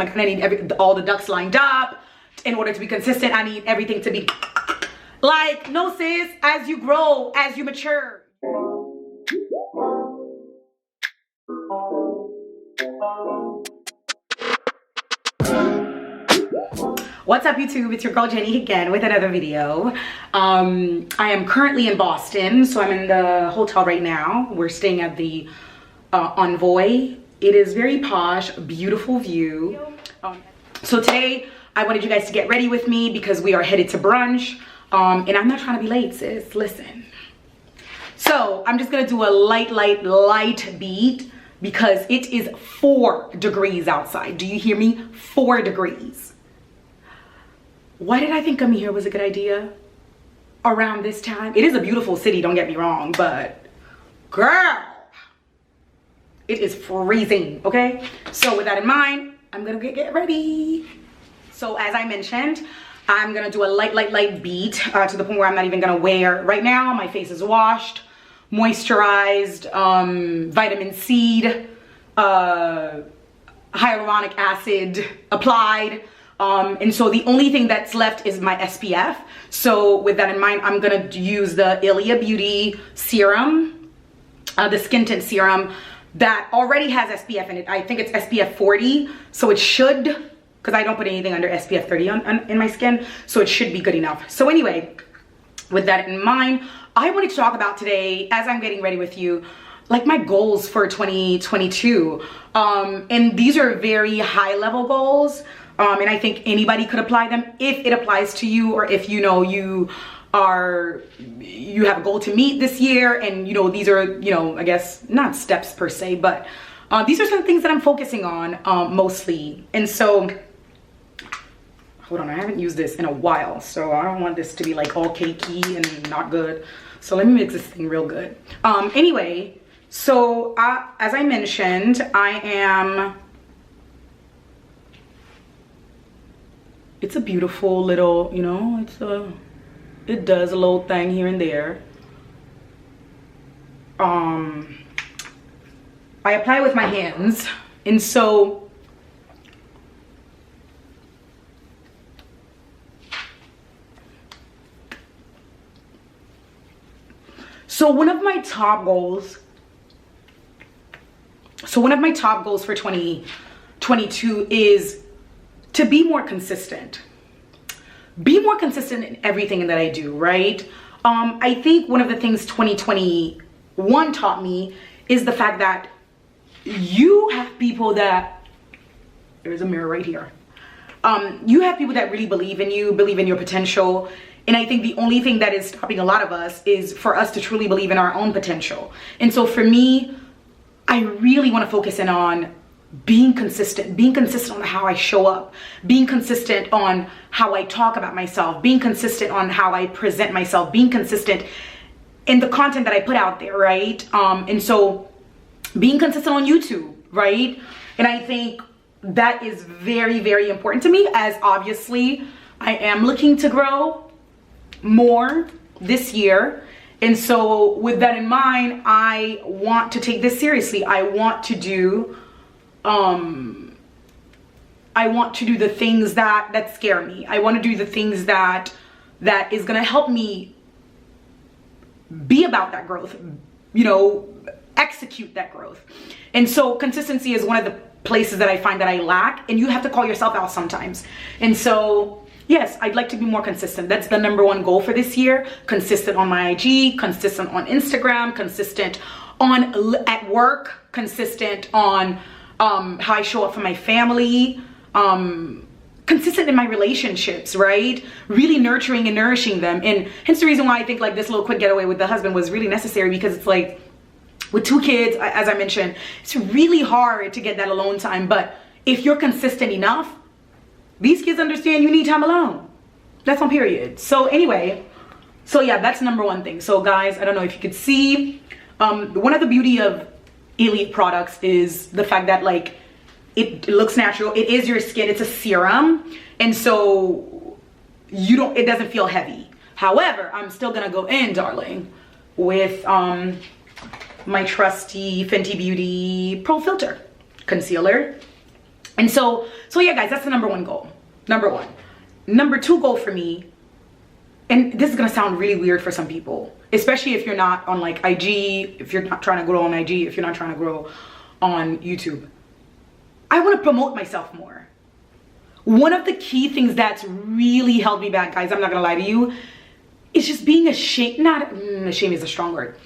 Like I need all the ducks lined up. In order to be consistent, I need everything to be like, no sis, as you grow, as you mature. What's up YouTube? It's your girl Jenny again with another video. I am currently in Boston, so I'm in the hotel right now. We're staying at the Envoy. It is very posh, beautiful view. So today I wanted you guys to get ready with me because we are headed to brunch. And I'm not trying to be late, sis, listen. So I'm just gonna do a light beat because it is 4 degrees outside. Do you hear me? 4 degrees. Why did I think coming here was a good idea around this time? It is a beautiful city, don't get me wrong, but girl, it is freezing, okay? So with that in mind, I'm gonna get ready. So as I mentioned, I'm gonna do a light beat to the point where I'm not even gonna wear, right now my face is washed, moisturized, vitamin C, hyaluronic acid applied. And so the only thing that's left is my SPF. So with that in mind, I'm gonna use the Ilia Beauty serum, the skin tint serum that already has SPF in it. I think it's SPF 40, so it should, because I don't put anything under SPF 30 in my skin, so it should be good enough. So anyway, with that in mind, I wanted to talk about today, as I'm getting ready with you, like my goals for 2022. And these are very high level goals. And I think anybody could apply them if it applies to you, or if you know you have a goal to meet this year, and you know these are, you know, I guess not steps per se, but these are some things that I'm focusing on mostly. And so hold on, I haven't used this in a while, so I don't want this to be like all cakey and not good. So let me mix this thing real good. Anyway, so as I mentioned, it's a beautiful little, you know, it does a little thing here and there. I apply with my hands, and so one of my top goals for 2022 is to be more consistent. Be more consistent in everything that I do, right? I think one of the things 2021 taught me is the fact that you have people that, there's a mirror right here. You have people that really believe in you, believe in your potential. And I think the only thing that is stopping a lot of us is for us to truly believe in our own potential. And so for me, I really want to focus in on being consistent on how I show up, being consistent on how I talk about myself, being consistent on how I present myself, being consistent in the content that I put out there, right? And so being consistent on YouTube, right? And I think that is very, very important to me, as obviously I am looking to grow more this year. And so with that in mind, I want to take this seriously. I want to do the things that scare me. I want to do the things that is going to help me be about that growth, you know, execute that growth. And so consistency is one of the places that I find that I lack, and you have to call yourself out sometimes. And so yes, I'd like to be more consistent. That's the #1 goal for this year. Consistent on my IG, consistent on Instagram, consistent at work, consistent on how I show up for my family, consistent in my relationships, right? Really nurturing and nourishing them. And hence the reason why I think like this little quick getaway with the husband was really necessary, because it's like with 2 kids, as I mentioned, it's really hard to get that alone time. But if you're consistent enough, these kids understand you need time alone. That's on period. So anyway, so yeah, that's #1 thing. So guys, I don't know if you could see, one of the beauty of Elite products is the fact that like it looks natural. It is your skin, it's a serum, and so it doesn't feel heavy. However, I'm still gonna go in, darling, with my trusty Fenty Beauty Pro Filter concealer. And so yeah, guys, that's the number one goal. Number one. Number two goal for me, and this is gonna sound really weird for some people, especially if you're not on like IG, if you're not trying to grow on IG, if you're not trying to grow on YouTube. I want to promote myself more. One of the key things that's really held me back, guys, I'm not gonna lie to you, is just being ashamed. Ashamed is a strong word.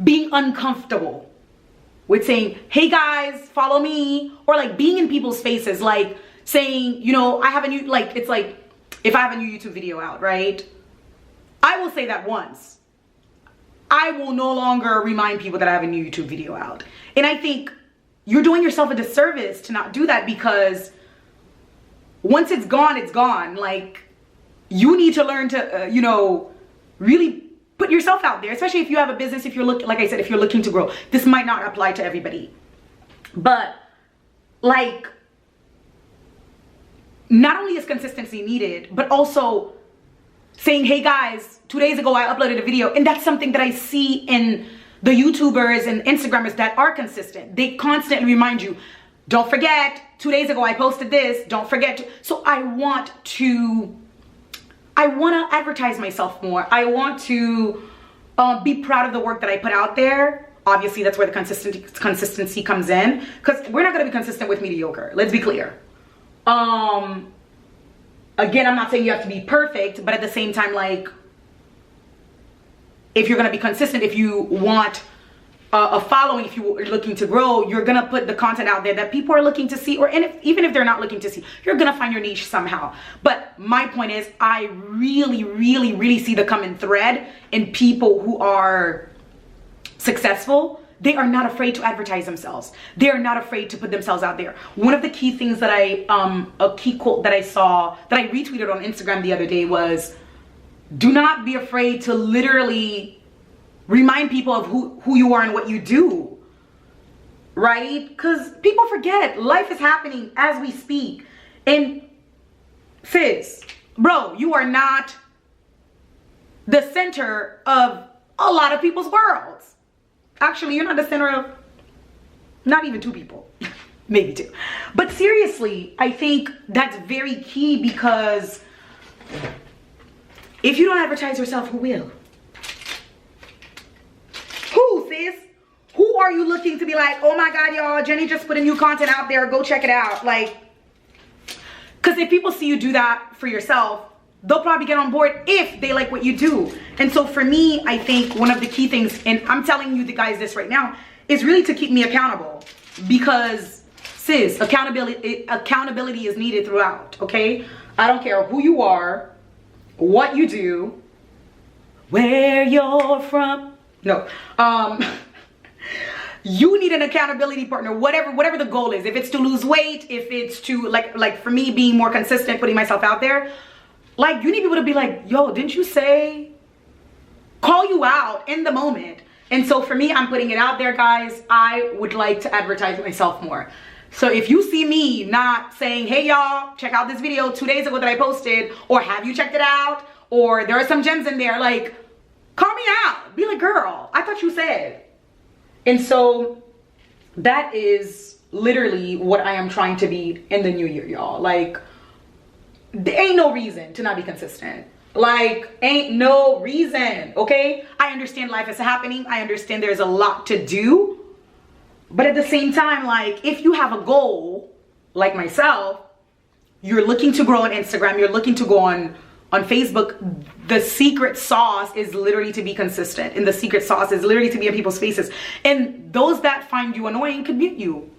Being uncomfortable with saying, hey guys, follow me, or like being in people's faces, like saying, you know, I have a new, like, it's like if I have a new YouTube video out, right? I will say that once. I will no longer remind people that I have a new YouTube video out. And I think you're doing yourself a disservice to not do that, because once it's gone, it's gone. Like, you need to learn to, you know, really put yourself out there, especially if you have a business, if you're looking, like I said, if you're looking to grow. This might not apply to everybody, but like, not only is consistency needed, but also saying, hey guys, 2 days ago I uploaded a video. And that's something that I see in the YouTubers and Instagrammers that are consistent. They constantly remind you, don't forget, 2 days ago I posted this, don't forget to. So I want to advertise myself more. I want to be proud of the work that I put out there. Obviously, that's where the consistency comes in, because we're not going to be consistent with mediocre. Let's be clear. Again, I'm not saying you have to be perfect, but at the same time, like, if you're going to be consistent, if you want a following, if you're looking to grow, you're going to put the content out there that people are looking to see, or even if they're not looking to see, you're going to find your niche somehow. But my point is, I really see the common thread in people who are successful. They are not afraid to advertise themselves. They are not afraid to put themselves out there. One of the key things that a key quote that I saw, that I retweeted on Instagram the other day was, do not be afraid to literally remind people of who you are and what you do, right? Because people forget, life is happening as we speak. And sis, bro, you are not the center of a lot of people's worlds. Actually, you're not the center of not even 2 people, maybe 2. But seriously, I think that's very key, because if you don't advertise yourself, who will? Who, sis? Who are you looking to be like, oh my God, y'all, Jenny just put a new content out there, go check it out? Like, because if people see you do that for yourself, they'll probably get on board if they like what you do. And so for me, I think one of the key things, and I'm telling you the guys this right now, is really to keep me accountable. Because sis, accountability is needed throughout, okay? I don't care who you are, what you do, where you're from. No, you need an accountability partner, whatever the goal is. If it's to lose weight, if it's to like for me, being more consistent, putting myself out there, like, you need people to be like, yo, didn't you say? Call you out in the moment. And so for me, I'm putting it out there, guys. I would like to advertise myself more. So if you see me not saying, hey y'all, check out this video 2 days ago that I posted, or have you checked it out, or there are some gems in there, like, call me out. Be like, girl, I thought you said. And so that is literally what I am trying to be in the new year, y'all. Like, there ain't no reason to not be consistent. Like, ain't no reason, okay? I understand life is happening. I understand there's a lot to do. But at the same time, like, if you have a goal, like myself, you're looking to grow on Instagram, you're looking to go on Facebook, the secret sauce is literally to be consistent. And the secret sauce is literally to be in people's faces. And those that find you annoying could mute you.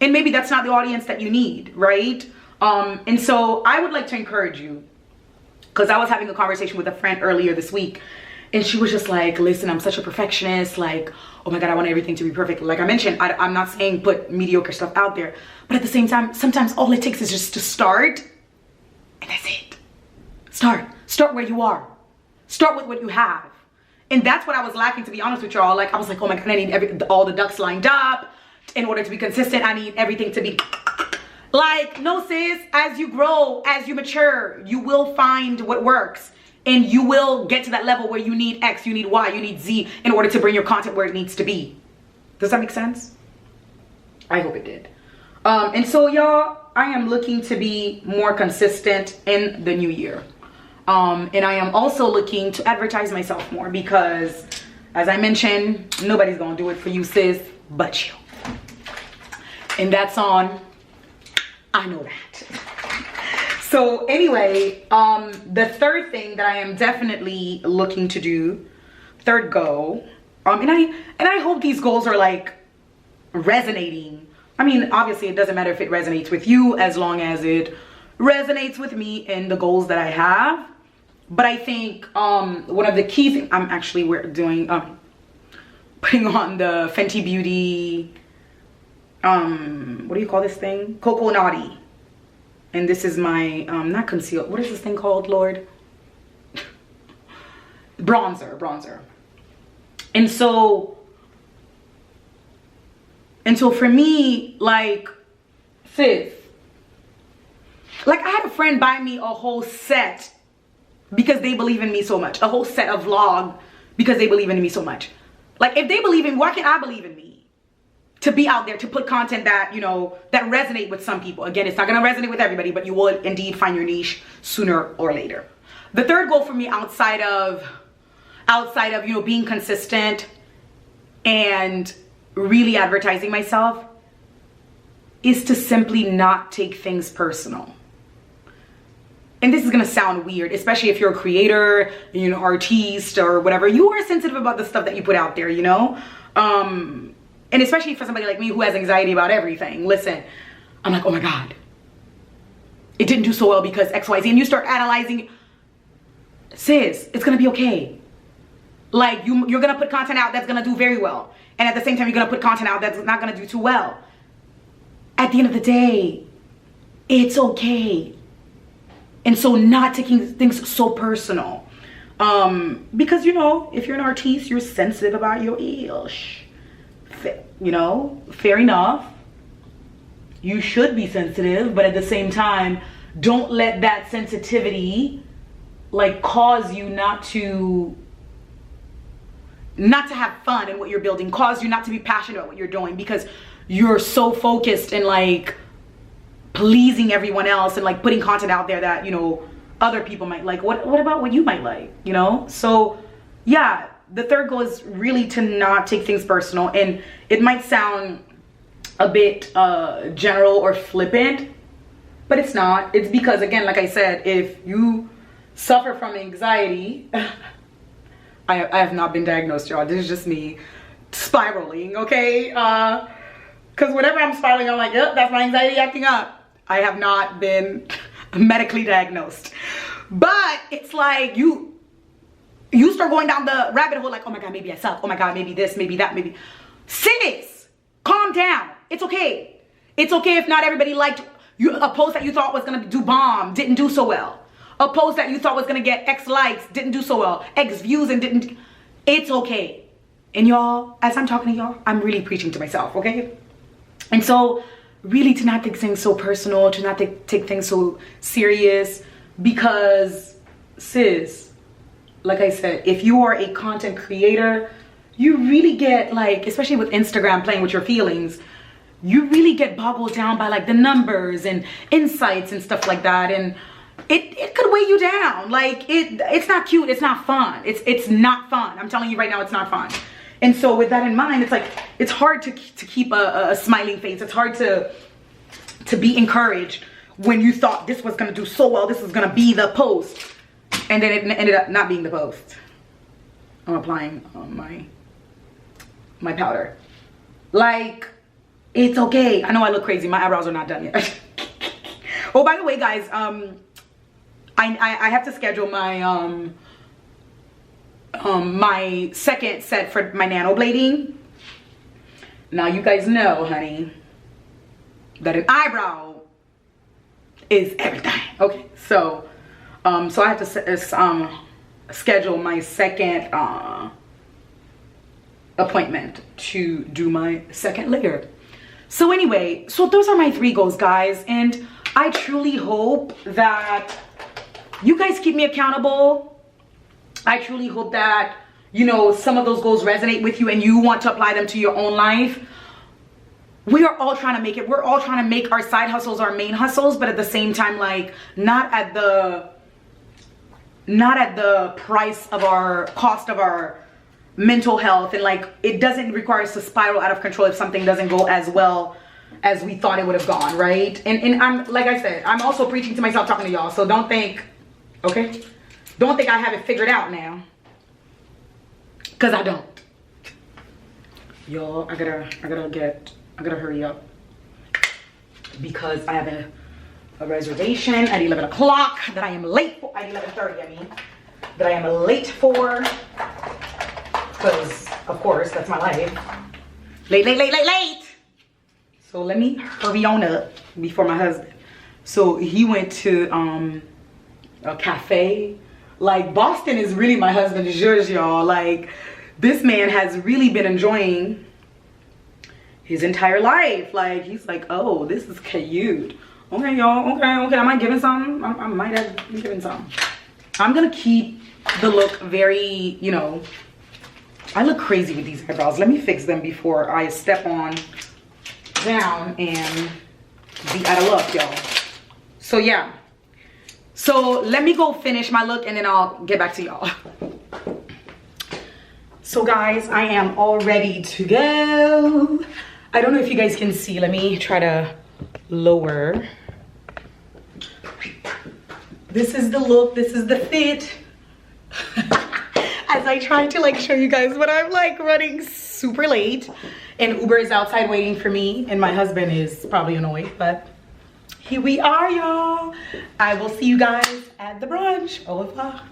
And maybe that's not the audience that you need, right? And so I would like to encourage you, because I was having a conversation with a friend earlier this week, and she was just like, listen, I'm such a perfectionist, like, oh my God, I want everything to be perfect. Like I mentioned, I'm not saying put mediocre stuff out there, but at the same time, sometimes all it takes is just to start, and that's it. Start where you are. Start with what you have. And that's what I was lacking, to be honest with y'all. Like, I was like, oh my God, I need all the ducks lined up. In order to be consistent, I need everything to be like, no sis, as you grow, as you mature, you will find what works, and you will get to that level where you need X, you need Y, you need Z in order to bring your content where it needs to be. Does that make sense? I hope it did. And so y'all, I am looking to be more consistent in the new year. And I am also looking to advertise myself more because, as I mentioned, nobody's gonna do it for you, sis, but you. And that's on, I know that. So anyway, the third thing that I am definitely looking to do, third goal, and I hope these goals are like resonating. I mean, obviously it doesn't matter if it resonates with you as long as it resonates with me and the goals that I have. But I think one of the key things, I'm actually putting on the Fenty Beauty, what do you call this thing? Coco Naughty. And this is my, not conceal, what is this thing called, Lord? Bronzer. And so for me, like, sis, like I had a friend buy me a whole set because they believe in me so much. A whole set of vlog because they believe in me so much. Like, if they believe in me, why can't I believe in me? To be out there, to put content that, you know, that resonate with some people. Again, it's not going to resonate with everybody, but you will indeed find your niche sooner or later. The third goal for me outside of, you know, being consistent and really advertising myself is to simply not take things personal. And this is gonna sound weird, especially if you're a creator, you know, artiste or whatever. You are sensitive about the stuff that you put out there, you know? And especially for somebody like me who has anxiety about everything. Listen, I'm like, oh my God, it didn't do so well because X, Y, Z. And you start analyzing, sis, it's gonna be okay. Like, you're gonna put content out that's gonna do very well. And at the same time, you're gonna put content out that's not gonna do too well. At the end of the day, it's okay. And so not taking things so personal. Because, you know, if you're an artiste, you're sensitive about your ish. You know, fair enough. You should be sensitive, but at the same time, don't let that sensitivity like cause you not to have fun in what you're building, cause you not to be passionate about what you're doing because you're so focused in like pleasing everyone else and like putting content out there that, you know, other people might like. What about what you might like, you know? So yeah, the third goal is really to not take things personal. And it might sound a bit general or flippant, but it's not. It's because, again, like I said, if you suffer from anxiety, I have not been diagnosed, y'all. This is just me spiraling, okay? Because whenever I'm spiraling, I'm like, yep, that's my anxiety acting up. I have not been medically diagnosed. But it's like you start going down the rabbit hole like, oh my God, maybe I suck. Oh my God, maybe this, maybe that, maybe. Sis, calm down. It's okay. It's okay if not everybody liked a post that you thought was going to do bomb, didn't do so well. A post that you thought was going to get X likes, didn't do so well. X views and didn't. It's okay. And y'all, as I'm talking to y'all, I'm really preaching to myself, okay? And so really to not take things so personal, to not take things so serious, because sis, like I said, if you are a content creator, you really get like, especially with Instagram playing with your feelings, you really get boggled down by like the numbers and insights and stuff like that. And it could weigh you down. Like it's not cute. It's not fun. It's not fun. I'm telling you right now, it's not fun. And so with that in mind, it's like, it's hard to keep a smiling face. It's hard to be encouraged when you thought this was going to do so well. This was going to be the post. And then it ended up not being the post. I'm applying my powder. Like, it's okay. I know I look crazy. My eyebrows are not done yet. Oh, by the way, guys, I have to schedule my my second set for my nano blading. Now you guys know, honey, that an eyebrow is everything. Okay, so so I have to schedule my second appointment to do my second layer. So anyway, so those are my 3 goals, guys, and I truly hope that you guys keep me accountable. I truly hope that, you know, some of those goals resonate with you and you want to apply them to your own life. we are all trying to make it. We're all trying to make our side hustles our main hustles, but at the same time, like, not at the price of our cost of our mental health. And like, it doesn't require us to spiral out of control if something doesn't go as well as we thought it would have gone, right? And I'm, like I said, I'm also preaching to myself, talking to y'all, so don't think, okay, don't think I have it figured out now, because I don't. Y'all, I gotta hurry up, because I have a reservation at 11 o'clock that I am late for. At 11:30, I mean, that I am late for, because of course that's my life. Late. So let me hurry on up before my husband. So he went to a cafe. Like, Boston is really my husband's yours, y'all. Like, this man has really been enjoying his entire life. Like, he's like, oh, this is cute. Okay, y'all, okay, I might give him some. I might have given some. I'm gonna keep the look very, you know, I look crazy with these eyebrows. Let me fix them before I step on down and be out of luck, y'all. So yeah, so let me go finish my look and then I'll get back to y'all. So guys, I am all ready to go. I don't know if you guys can see. Let me try to lower. This is the look, this is the fit. As I try to like show you guys, but I'm like running super late and Uber is outside waiting for me and my husband is probably annoyed, but here we are, y'all. I will see you guys at the brunch. Au revoir.